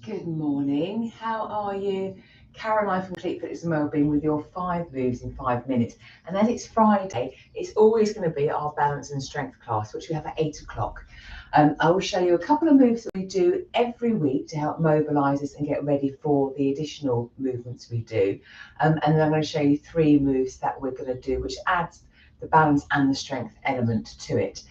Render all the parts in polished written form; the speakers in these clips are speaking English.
Good morning. How are you? Caroline from Complete Fitness and Wellbeing with your 5 moves in 5 minutes. And as it's Friday, it's always going to be our balance and strength class, which we have at 8 o'clock. I will show you a couple of moves that we do every week to help mobilise us and get ready for the additional movements we do. And then I'm going to show you 3 moves that we're going to do, which adds the balance and the strength element to it.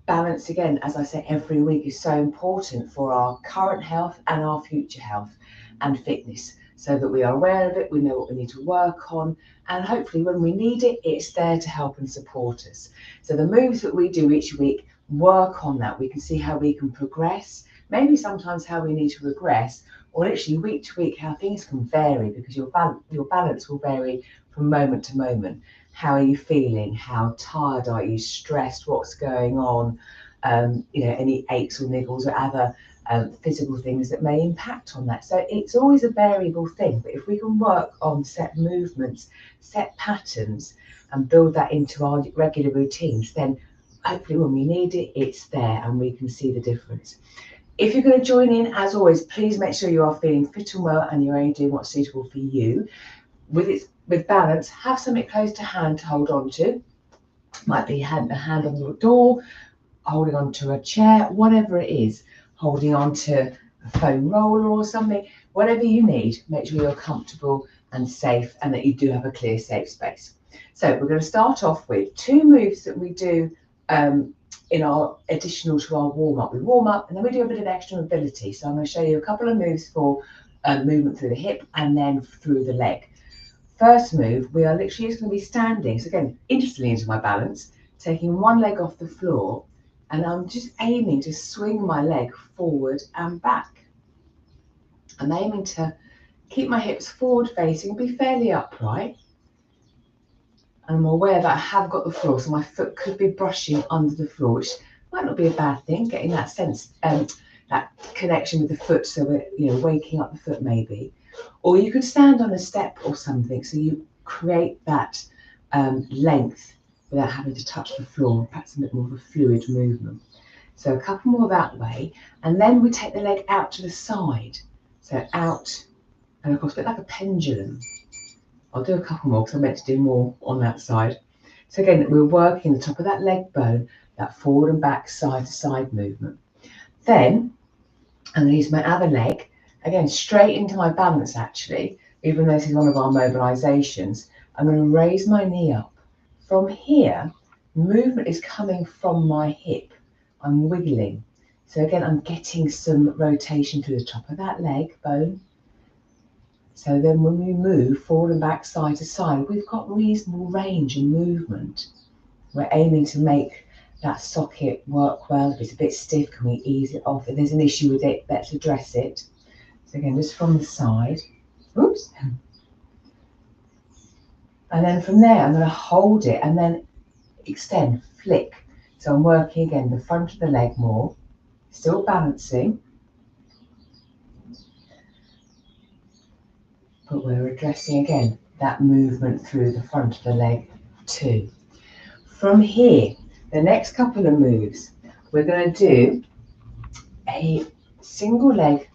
Balance, again, as I say every week, is so important for our current health and our future health and fitness, so that we are aware of it, we know what we need to work on, and hopefully when we need it, it's there to help and support us. So the moves that we do each week work on that. We can see how we can progress, maybe sometimes how we need to regress, or literally week to week how things can vary, because your balance will vary from moment to moment. How are you feeling? How tired are you? Stressed? What's going on? Any aches or niggles or other physical things that may impact on that. So it's always a variable thing. But if we can work on set movements, set patterns, and build that into our regular routines, then hopefully when we need it, it's there and we can see the difference. If you're going to join in, as always, please make sure you are feeling fit and well and you're only doing what's suitable for you. With balance, have something close to hand to hold on to. Might be a hand on your door, holding on to a chair, whatever it is, holding on to a foam roller or something, whatever you need. Make sure you're comfortable and safe and that you do have a clear, safe space. So we're going to start off with 2 moves that we do in our additional to our warm-up. We warm up and then we do a bit of extra mobility. So I'm going to show you a couple of moves for movement through the hip and then through the leg. First move, we are literally just going to be standing. So again, instantly into my balance, taking one leg off the floor, and I'm just aiming to swing my leg forward and back. I'm aiming to keep my hips forward facing and be fairly upright. And I'm aware that I have got the floor, so my foot could be brushing under the floor, which might not be a bad thing, getting that sense, that connection with the foot, so we're waking up the foot maybe. Or you could stand on a step or something, so you create that length without having to touch the floor, perhaps a bit more of a fluid movement. So a couple more that way, and then we take the leg out to the side. So out, and of course a bit like a pendulum. I'll do a couple more because I meant to do more on that side. So again, we're working the top of that leg bone, that forward and back, side to side movement. Then I'm going to use my other leg, again, straight into my balance actually, even though this is one of our mobilisations. I'm going to raise my knee up. From here, movement is coming from my hip. I'm wiggling. So again, I'm getting some rotation through the top of that leg bone. So then when we move forward and back, side to side, we've got reasonable range and movement. We're aiming to make that socket work well. If it's a bit stiff, can we ease it off? If there's an issue with it, let's address it. So again, just from the side. Oops. And then from there, I'm going to hold it and then extend, flick. So I'm working again the front of the leg more, still balancing. But we're addressing again that movement through the front of the leg too. From here, the next couple of moves, we're going to do a single leg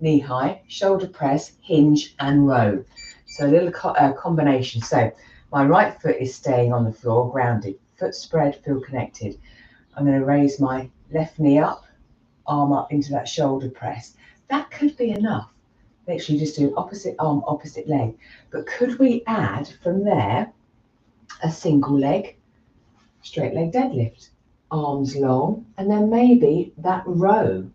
knee high, shoulder press, hinge and row. So a little combination. So my right foot is staying on the floor, grounded, foot spread, feel connected. I'm going to raise my left knee up, arm up into that shoulder press. That could be enough. Literally just do opposite arm, opposite leg. But could we add from there a single leg, straight leg deadlift, arms long, and then maybe that row.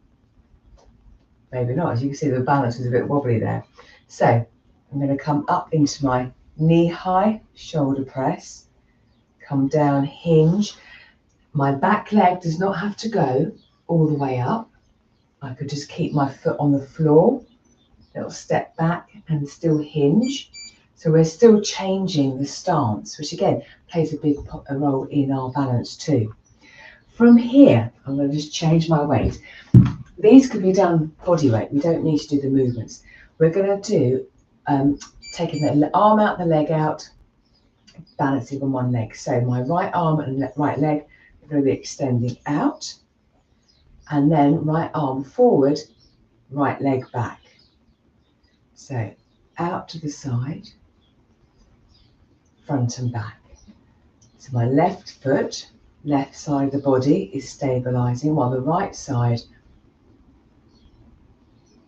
Maybe not, as you can see the balance is a bit wobbly there. So I'm going to come up into my knee high, shoulder press, come down, hinge. My back leg does not have to go all the way up. I could just keep my foot on the floor, little step back and still hinge. So we're still changing the stance, which again plays a big role in our balance too. From here, I'm going to just change my weight. These could be done body weight. We don't need to do the movements. We're going to do taking the arm out, the leg out, balancing on one leg. So my right arm and right leg are going to be extending out, and then right arm forward, right leg back. So out to the side, front and back. So my left foot, left side of the body is stabilising while the right side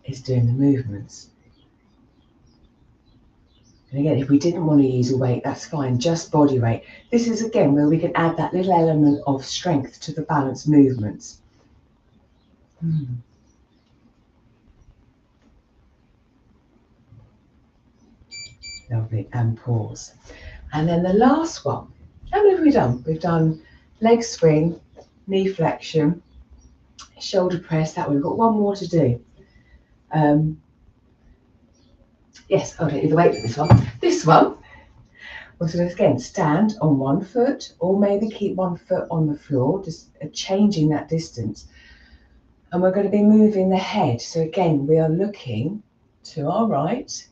is doing the movements. And again, if we didn't want to use a weight, that's fine, just body weight. This is again where we can add that little element of strength to the balance movements. Lovely, and pause. And then the last one, how many have we done? We've done leg swing, knee flexion, shoulder press, that we've got one more to do. Yes, I'll take you the weight for this one. This one, we're going to again stand on one foot, or maybe keep one foot on the floor, just changing that distance. And we're going to be moving the head. So again, we are looking to our right,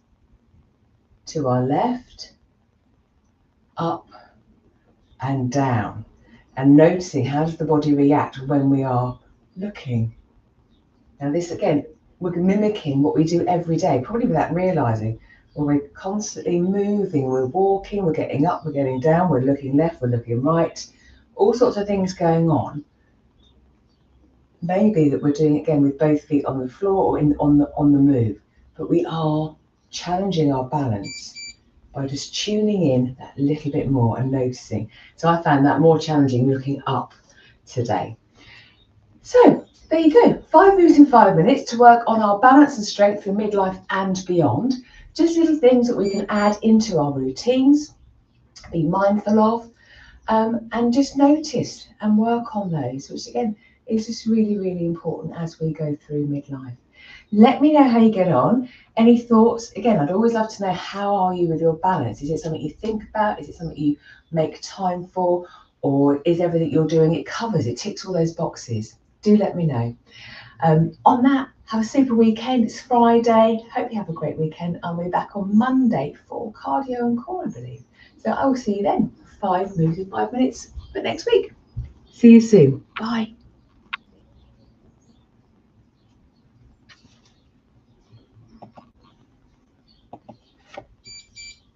to our left, up and down, and noticing how does the body react when we are looking. Now this again, we're mimicking what we do every day, probably without realising. When we're constantly moving, we're walking, we're getting up, we're getting down, we're looking left, we're looking right, all sorts of things going on. Maybe that we're doing it again with both feet on the floor or on the move, but we are challenging our balance by just tuning in that little bit more and noticing. So I found that more challenging looking up today. So there you go, 5 moves in 5 minutes to work on our balance and strength for midlife and beyond. Just little things that we can add into our routines, be mindful of, and just notice and work on those, which again is just really, really important as we go through midlife. Let me know how you get on. Any thoughts? Again, I'd always love to know, how are you with your balance? Is it something you think about? Is it something you make time for? Or is everything you're doing, it covers, it ticks all those boxes? Do let me know. On that, have a super weekend. It's Friday. Hope you have a great weekend. I'll be back on Monday for cardio and core, I believe. So I will see you then. 5 moves in 5 minutes, but next week. See you soon. Bye.